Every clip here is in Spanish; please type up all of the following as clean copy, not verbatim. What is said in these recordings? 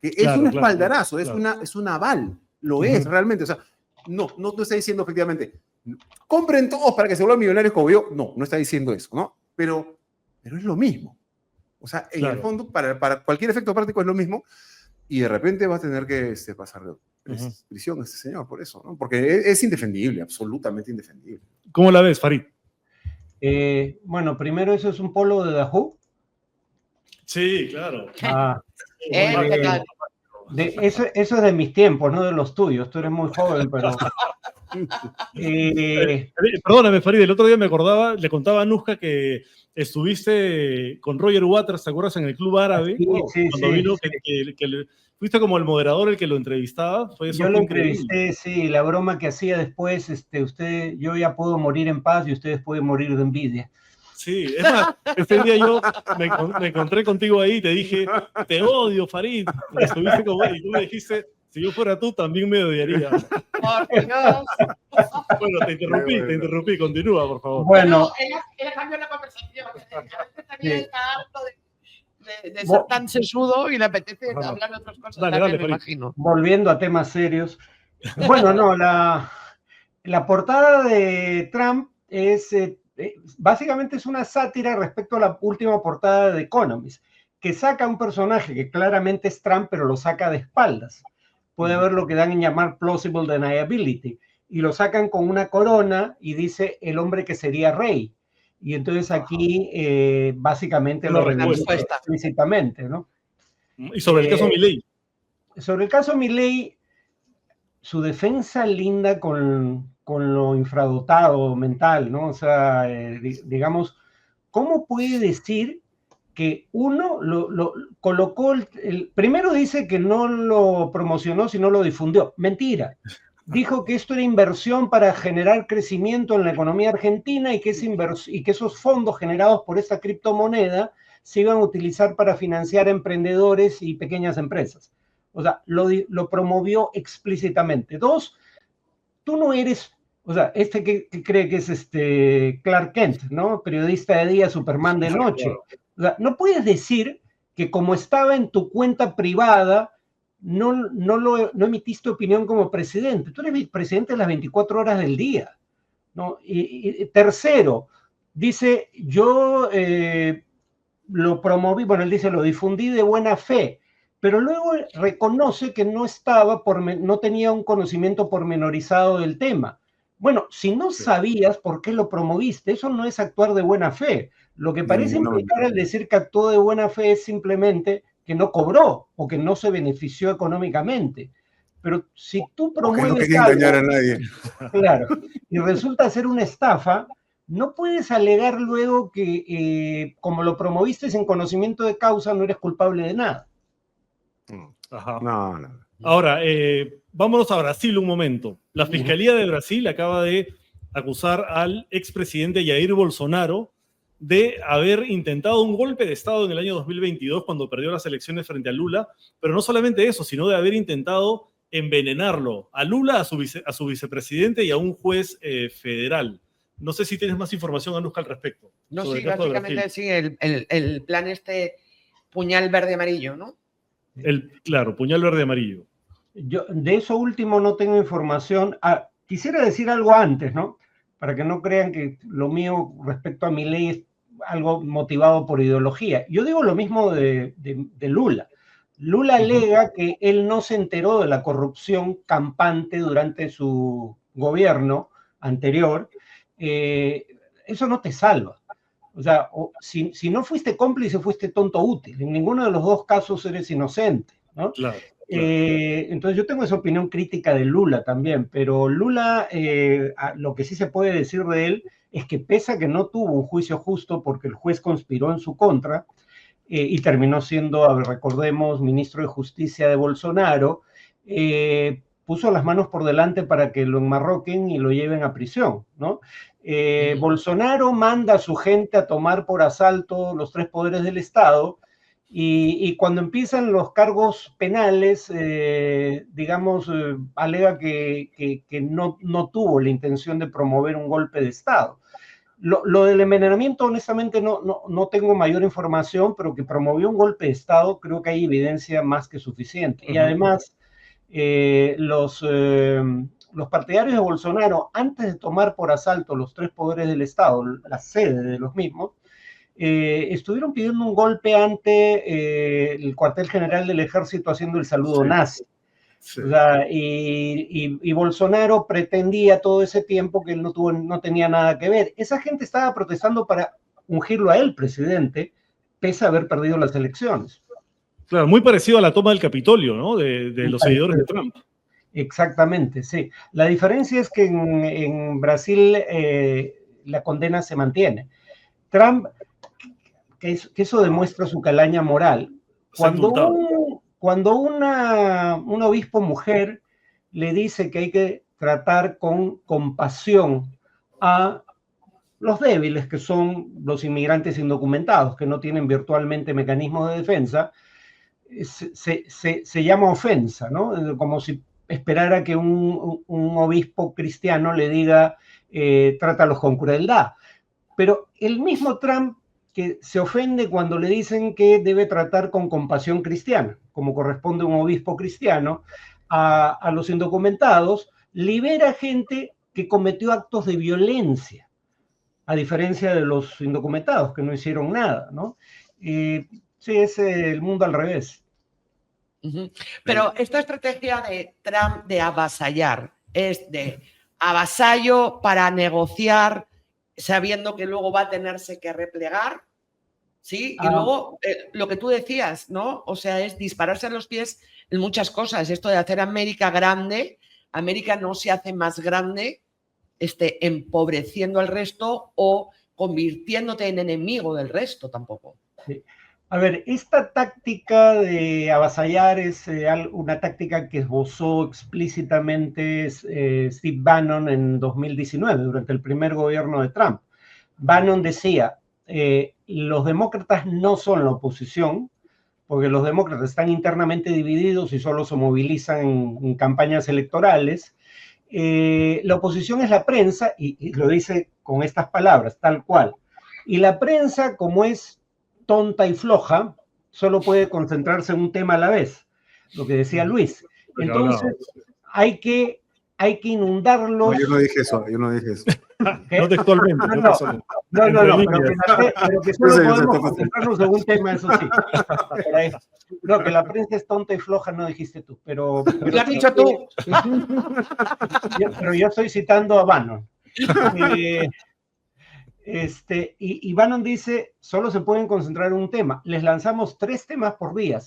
que es un espaldarazo, claro. es un aval, lo es realmente. O sea, no está diciendo efectivamente, compren todos para que se vuelvan millonarios como yo. No está diciendo eso, ¿no? Pero es lo mismo. O sea, en el fondo, para cualquier efecto práctico es lo mismo, y de repente va a tener que pasar de prisión este señor por eso, ¿no? Porque es indefendible, absolutamente indefendible. ¿Cómo la ves, Farid? Bueno, primero, ¿eso es un polo de Dajú? Sí, claro. Eso es de mis tiempos, no de los tuyos. Tú eres muy joven, pero... Perdóname, Farid, el otro día me acordaba, le contaba a Nusca que estuviste con Roger Waters, ¿te acuerdas? En el Club Árabe. Cuando vino, que fuiste como el moderador, el que lo entrevistaba. Yo lo entrevisté, sí, la broma que hacía después, yo ya puedo morir en paz y ustedes pueden morir de envidia. Sí, es más, ese día yo me encontré contigo ahí y te dije, te odio, Farid. Estuviste como él y tú me dijiste, si yo fuera tú, también me odiaría. Por Dios. Bueno, te interrumpí, continúa, por favor. Bueno, él cambió la conversación. A veces también está harto de ser tan sesudo y le apetece hablar de otras cosas. Dale, me imagino. Volviendo a temas serios. Bueno, no, la portada de Trump es... básicamente es una sátira respecto a la última portada de The Economist, que saca un personaje que claramente es Trump, pero lo saca de espaldas. Puede haber lo que dan en llamar plausible deniability, y lo sacan con una corona y dice el hombre que sería rey. Y entonces aquí básicamente lo reivindica explícitamente, ¿no? Y sobre el caso Milei. Sobre el caso Milei, su defensa linda con lo infradotado mental, ¿no? O sea, digamos, ¿cómo puede decir que uno lo colocó, primero dice que no lo promocionó, sino lo difundió? Mentira. Dijo que esto era inversión para generar crecimiento en la economía argentina y que esos fondos generados por esta criptomoneda se iban a utilizar para financiar emprendedores y pequeñas empresas. O sea, lo promovió explícitamente. Dos, tú no eres, o sea, que cree que es Clark Kent, ¿no? Periodista de día, Superman de noche. O sea, no puedes decir que como estaba en tu cuenta privada, no emitiste opinión como presidente. Tú eres presidente las 24 horas del día, ¿no? Y tercero, dice, yo lo promoví, bueno, él dice, lo difundí de buena fe, pero luego reconoce que no tenía un conocimiento pormenorizado del tema. Bueno, si no sabías por qué lo promoviste, eso no es actuar de buena fe. Lo que parece implicar al decir que actuó de buena fe es simplemente que no cobró o que no se benefició económicamente. Pero si tú promueves no quería engañar a nadie. Claro, y resulta ser una estafa, no puedes alegar luego que como lo promoviste sin conocimiento de causa, no eres culpable de nada. Ajá. No. Ahora, vámonos a Brasil un momento. La Fiscalía de Brasil acaba de acusar al expresidente Jair Bolsonaro de haber intentado un golpe de Estado en el año 2022 cuando perdió las elecciones frente a Lula, pero no solamente eso, sino de haber intentado envenenarlo a Lula, a su vicepresidente y a un juez federal. No sé si tienes más información, Anuska, al respecto. No, sí, básicamente sí, el plan puñal verde amarillo, ¿no? Claro, puñal verde amarillo. Yo de eso último no tengo información. Quisiera decir algo antes, ¿no? Para que no crean que lo mío respecto a Milei es algo motivado por ideología. Yo digo lo mismo de Lula. Lula alega que él no se enteró de la corrupción campante durante su gobierno anterior. Eso no te salva. O sea, si no fuiste cómplice, fuiste tonto útil. En ninguno de los dos casos eres inocente, ¿no? Claro. Entonces yo tengo esa opinión crítica de Lula también, pero Lula, lo que sí se puede decir de él es que pese a que no tuvo un juicio justo porque el juez conspiró en su contra y terminó siendo, recordemos, ministro de Justicia de Bolsonaro, puso las manos por delante para que lo enmarroquen y lo lleven a prisión, ¿no? Bolsonaro manda a su gente a tomar por asalto los tres poderes del Estado. Y cuando empiezan los cargos penales, digamos, alega que no tuvo la intención de promover un golpe de Estado. Lo del envenenamiento, honestamente, no tengo mayor información, pero que promovió un golpe de Estado, creo que hay evidencia más que suficiente. Y además, los partidarios de Bolsonaro, antes de tomar por asalto los 3 poderes del Estado, la sede de los mismos, estuvieron pidiendo un golpe ante el cuartel general del ejército haciendo el saludo nazi. Sí. O sea, y Bolsonaro pretendía todo ese tiempo que él no tenía nada que ver. Esa gente estaba protestando para ungirlo a él presidente, pese a haber perdido las elecciones. Claro, muy parecido a la toma del Capitolio, ¿no? De los seguidores de Trump. Exactamente, sí. La diferencia es que en Brasil la condena se mantiene. Trump, que eso demuestra su calaña moral. Cuando un obispo mujer le dice que hay que tratar con compasión a los débiles, que son los inmigrantes indocumentados, que no tienen virtualmente mecanismos de defensa, se llama ofensa, ¿no? Como si esperara que un obispo cristiano le diga trátalos con crueldad. Pero el mismo Trump que se ofende cuando le dicen que debe tratar con compasión cristiana, como corresponde a un obispo cristiano, a los indocumentados, libera gente que cometió actos de violencia, a diferencia de los indocumentados que no hicieron nada, ¿no? Sí, es el mundo al revés. Pero esta estrategia de Trump de avasallar es de avasallo para negociar, sabiendo que luego va a tenerse que replegar, ¿sí? Y luego lo que tú decías, ¿no? O sea, es dispararse a los pies en muchas cosas. Esto de hacer América grande, América no se hace más grande empobreciendo al resto o convirtiéndote en enemigo del resto tampoco. Sí. A ver, esta táctica de avasallar es una táctica que esbozó explícitamente Steve Bannon en 2019, durante el primer gobierno de Trump. Bannon decía, los demócratas no son la oposición, porque los demócratas están internamente divididos y solo se movilizan en campañas electorales. La oposición es la prensa, y lo dice con estas palabras, tal cual. Y la prensa, como es tonta y floja, solo puede concentrarse en un tema a la vez, lo que decía Luis. Entonces, hay que inundarlos. No, yo no dije eso. ¿Qué? No textualmente. No, pero que solo podemos concentrarnos en un tema, eso sí. No, que la prensa es tonta y floja, no dijiste tú, pero lo has dicho tú. Pero yo estoy citando a Bannon. Y Bannon dice, solo se pueden concentrar en un tema. Les lanzamos 3 temas por día.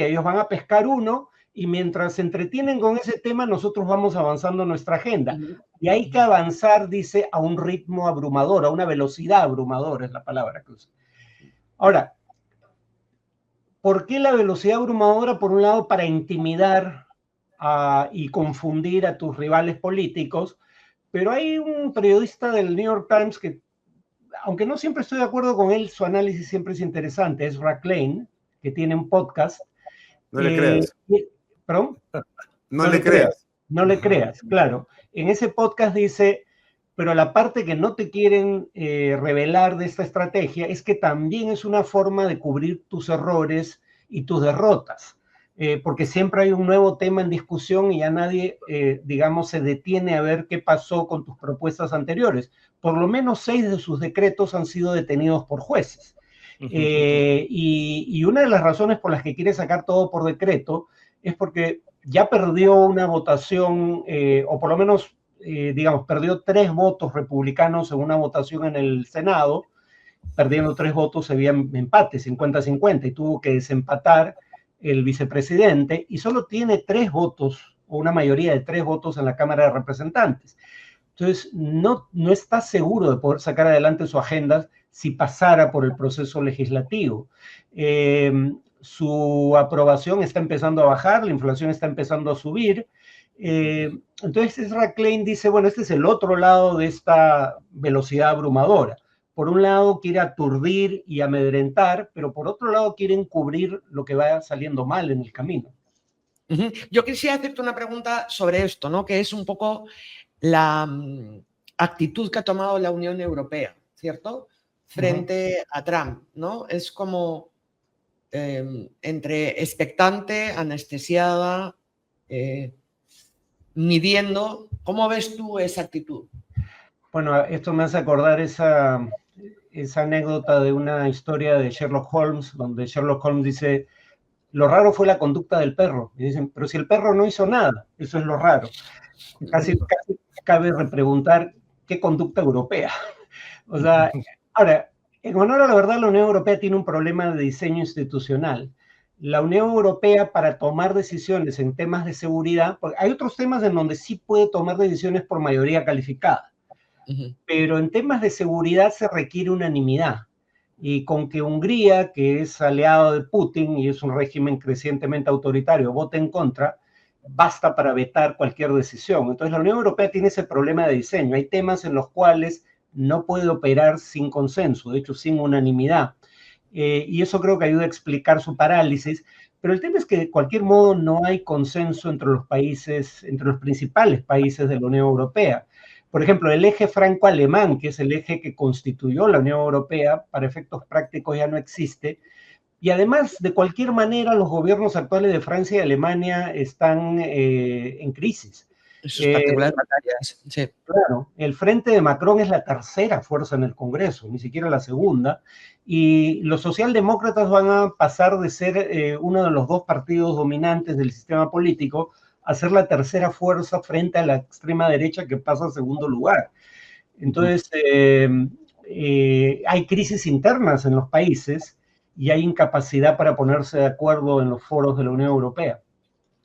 Ellos van a pescar uno y mientras se entretienen con ese tema, nosotros vamos avanzando nuestra agenda. Y hay que avanzar, dice, a un ritmo abrumador, a una velocidad abrumadora, es la palabra que usa. Ahora, ¿por qué la velocidad abrumadora? Por un lado, para intimidar y confundir a tus rivales políticos, pero hay un periodista del New York Times que, aunque no siempre estoy de acuerdo con él, su análisis siempre es interesante, es Ezra Klein, que tiene un podcast. No le creas. ¿Perdón? No le creas. No le creas, claro. En ese podcast dice, pero la parte que no te quieren revelar de esta estrategia es que también es una forma de cubrir tus errores y tus derrotas, porque siempre hay un nuevo tema en discusión y ya nadie, digamos, se detiene a ver qué pasó con tus propuestas anteriores. Por lo menos 6 de sus decretos han sido detenidos por jueces. Y una de las razones por las que quiere sacar todo por decreto es porque ya perdió una votación, o por lo menos, digamos, perdió 3 votos republicanos en una votación en el Senado. Perdiendo 3 votos, había empate, 50-50, y tuvo que desempatar el vicepresidente, y solo tiene 3 votos, o una mayoría de 3 votos en la Cámara de Representantes. Entonces, no está seguro de poder sacar adelante su agenda si pasara por el proceso legislativo. Su aprobación está empezando a bajar, la inflación está empezando a subir. Entonces, Ezra Klein dice, bueno, este es el otro lado de esta velocidad abrumadora. Por un lado quiere aturdir y amedrentar, pero por otro lado quiere encubrir lo que va saliendo mal en el camino. Yo quisiera hacerte una pregunta sobre esto, ¿no? Que es un poco la actitud que ha tomado la Unión Europea. ¿cierto? Frente a Trump, ¿no? Es como entre expectante, anestesiada, midiendo. ¿Cómo ves tú esa actitud? Bueno, esto me hace acordar esa anécdota de una historia de Sherlock Holmes, donde Sherlock Holmes dice, lo raro fue la conducta del perro. Y dicen, pero si el perro no hizo nada, eso es lo raro. Casi cabe repreguntar qué conducta europea. O sea, ahora, en honor a la verdad, la Unión Europea tiene un problema de diseño institucional. La Unión Europea, para tomar decisiones en temas de seguridad, porque hay otros temas en donde sí puede tomar decisiones por mayoría calificada, pero en temas de seguridad se requiere unanimidad. Y con que Hungría, que es aliado de Putin y es un régimen crecientemente autoritario, vote en contra, basta para vetar cualquier decisión. Entonces la Unión Europea tiene ese problema de diseño. Hay temas en los cuales no puede operar sin consenso, de hecho sin unanimidad. Y eso creo que ayuda a explicar su parálisis. Pero el tema es que de cualquier modo no hay consenso entre los países, entre los principales países de la Unión Europea. Por ejemplo, el eje franco-alemán, que es el eje que constituyó la Unión Europea, para efectos prácticos ya no existe. Y además, de cualquier manera, los gobiernos actuales de Francia y Alemania están en crisis. Sus particulares batallas, sí. Claro, el frente de Macron es la tercera fuerza en el Congreso, ni siquiera la segunda, y los socialdemócratas van a pasar de ser uno de los dos partidos dominantes del sistema político a ser la tercera fuerza frente a la extrema derecha que pasa a segundo lugar. Entonces, hay crisis internas en los países y hay incapacidad para ponerse de acuerdo en los foros de la Unión Europea.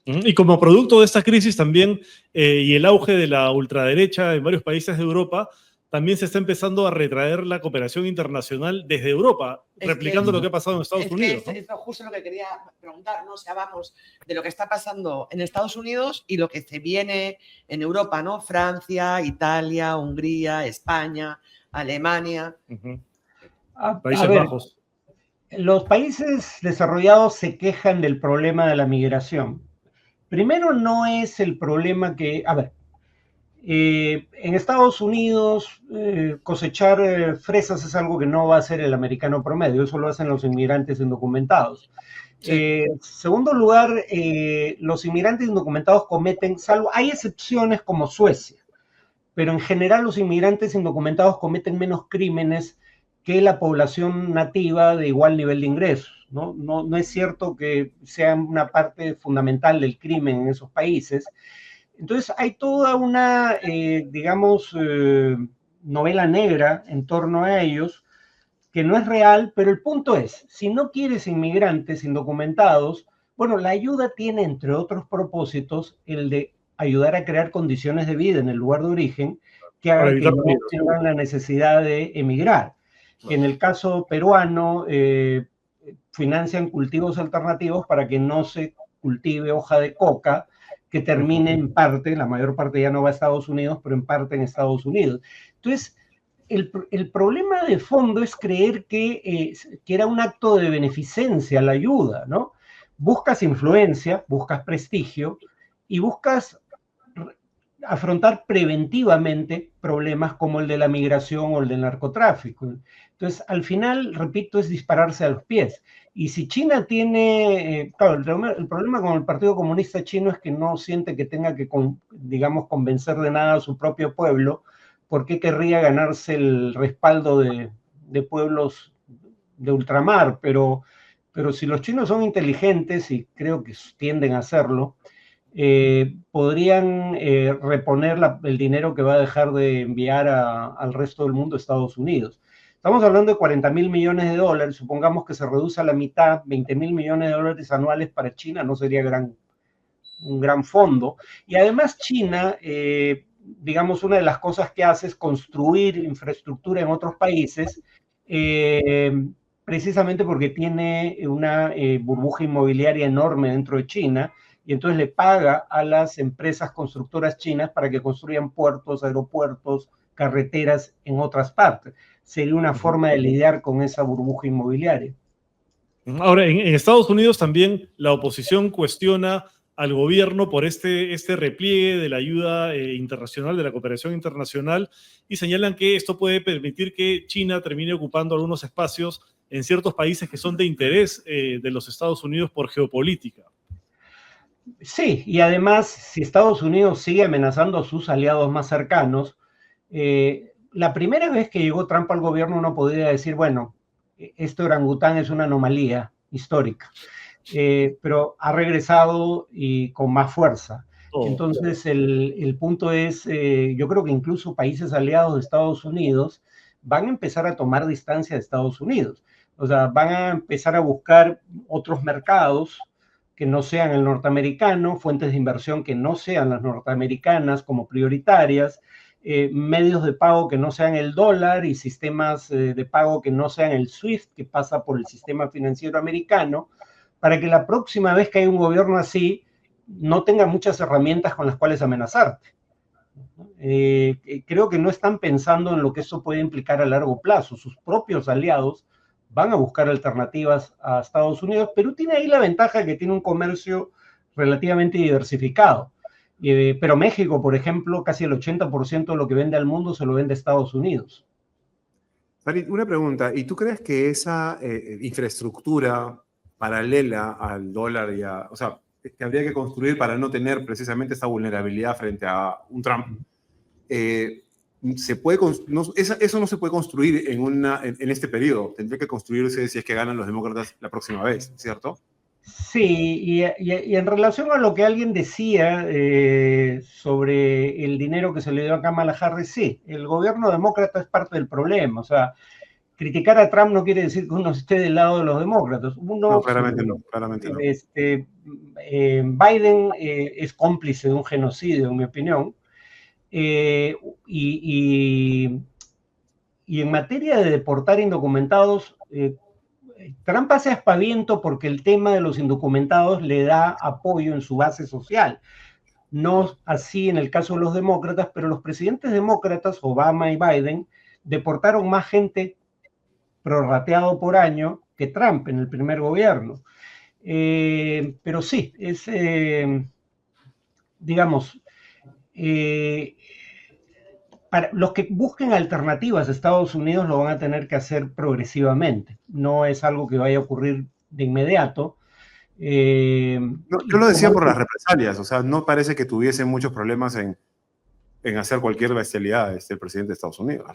Y como producto de esta crisis también y el auge de la ultraderecha en varios países de Europa, también se está empezando a retraer la cooperación internacional desde Europa, replicando lo que ha pasado en Estados Unidos. Es justo lo que quería preguntar, ¿no? O sea, vamos de lo que está pasando en Estados Unidos y lo que se viene en Europa, ¿no? Francia, Italia, Hungría, España, Alemania. Países Bajos. Los países desarrollados se quejan del problema de la migración. Primero, no es el problema que, a ver, en Estados Unidos cosechar fresas es algo que no va a hacer el americano promedio, eso lo hacen los inmigrantes indocumentados. Sí. Segundo lugar, los inmigrantes indocumentados cometen, salvo, hay excepciones como Suecia, pero en general los inmigrantes indocumentados cometen menos crímenes que la población nativa de igual nivel de ingresos. No es cierto que sea una parte fundamental del crimen en esos países. Entonces hay toda una, novela negra en torno a ellos, que no es real, pero el punto es, si no quieres inmigrantes indocumentados, bueno, la ayuda tiene, entre otros propósitos, el de ayudar a crear condiciones de vida en el lugar de origen que hagan que no tengan la necesidad de emigrar. En el caso peruano, financian cultivos alternativos para que no se cultive hoja de coca, que termine en parte, la mayor parte ya no va a Estados Unidos, pero en parte en Estados Unidos. Entonces, el problema de fondo es creer que era un acto de beneficencia la ayuda, ¿no? Buscas influencia, buscas prestigio y buscas afrontar preventivamente problemas como el de la migración o el del narcotráfico. Entonces, al final, repito, es dispararse a los pies. Y si China tiene, claro, el problema con el Partido Comunista Chino es que no siente que tenga que, convencer de nada a su propio pueblo, porque querría ganarse el respaldo de pueblos de ultramar, pero si los chinos son inteligentes, y creo que tienden a hacerlo, podrían reponer el dinero que va a dejar de enviar al resto del mundo a Estados Unidos. Estamos hablando de 40.000 millones de dólares, supongamos que se reduce a la mitad, 20.000 millones de dólares anuales para China, no sería un gran fondo. Y además China, una de las cosas que hace es construir infraestructura en otros países, precisamente porque tiene una burbuja inmobiliaria enorme dentro de China, y entonces le paga a las empresas constructoras chinas para que construyan puertos, aeropuertos, carreteras en otras partes. Sería una forma de lidiar con esa burbuja inmobiliaria. Ahora, en Estados Unidos también la oposición cuestiona al gobierno por este repliegue de la ayuda internacional, de la cooperación internacional, y señalan que esto puede permitir que China termine ocupando algunos espacios en ciertos países que son de interés de los Estados Unidos por geopolítica. Sí, y además, si Estados Unidos sigue amenazando a sus aliados más cercanos, la primera vez que llegó Trump al gobierno uno podría decir, bueno, este orangután es una anomalía histórica, pero ha regresado y con más fuerza. Entonces, el punto es, yo creo que incluso países aliados de Estados Unidos van a empezar a tomar distancia de Estados Unidos. O sea, van a empezar a buscar otros mercados que no sean el norteamericano, fuentes de inversión que no sean las norteamericanas como prioritarias, medios de pago que no sean el dólar y sistemas de pago que no sean el SWIFT, que pasa por el sistema financiero americano, para que la próxima vez que hay un gobierno así, no tenga muchas herramientas con las cuales amenazarte. Creo que no están pensando en lo que eso puede implicar a largo plazo. Sus propios aliados van a buscar alternativas a Estados Unidos. Perú tiene ahí la ventaja de que tiene un comercio relativamente diversificado. Pero México, por ejemplo, casi el 80% de lo que vende al mundo se lo vende a Estados Unidos. Farid, una pregunta. ¿Y tú crees que esa infraestructura paralela al dólar o sea, que habría que construir para no tener precisamente esta vulnerabilidad frente a un Trump, eso no se puede construir en este periodo? Tendría que construirse si es que ganan los demócratas la próxima vez, ¿cierto? Sí, y en relación a lo que alguien decía sobre el dinero que se le dio a Kamala Harris, sí, el gobierno demócrata es parte del problema. O sea, criticar a Trump no quiere decir que uno esté del lado de los demócratas. No, claramente no. Biden es cómplice de un genocidio, en mi opinión. Y en materia de deportar indocumentados, Trump hace aspaviento porque el tema de los indocumentados le da apoyo en su base social. No así en el caso de los demócratas, pero los presidentes demócratas, Obama y Biden, deportaron más gente prorrateado por año que Trump en el primer gobierno. Pero sí, es, digamos, para los que busquen alternativas a Estados Unidos lo van a tener que hacer progresivamente. No es algo que vaya a ocurrir de inmediato. No, yo lo decía por las represalias, o sea, no parece que tuviese muchos problemas en hacer cualquier bestialidad el presidente de Estados Unidos, ¿no?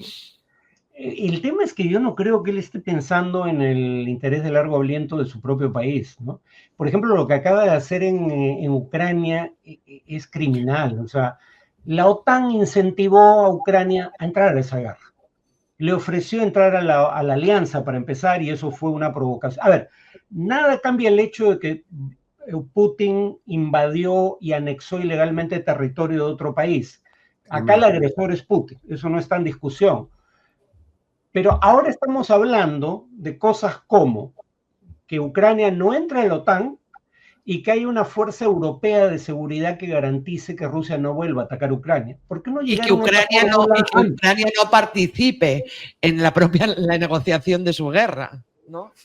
El tema es que yo no creo que él esté pensando en el interés de largo aliento de su propio país, ¿no? Por ejemplo, lo que acaba de hacer en Ucrania es criminal. O sea, la OTAN incentivó a Ucrania a entrar a esa guerra. Le ofreció entrar a la alianza para empezar y eso fue una provocación. A ver, nada cambia el hecho de que Putin invadió y anexó ilegalmente territorio de otro país. Acá el agresor es Putin, eso no está en discusión. Pero ahora estamos hablando de cosas como que Ucrania no entra en la OTAN y que hay una fuerza europea de seguridad que garantice que Rusia no vuelva a atacar Ucrania. ¿Por qué no y que Ucrania no participe en la negociación de su guerra, ¿no?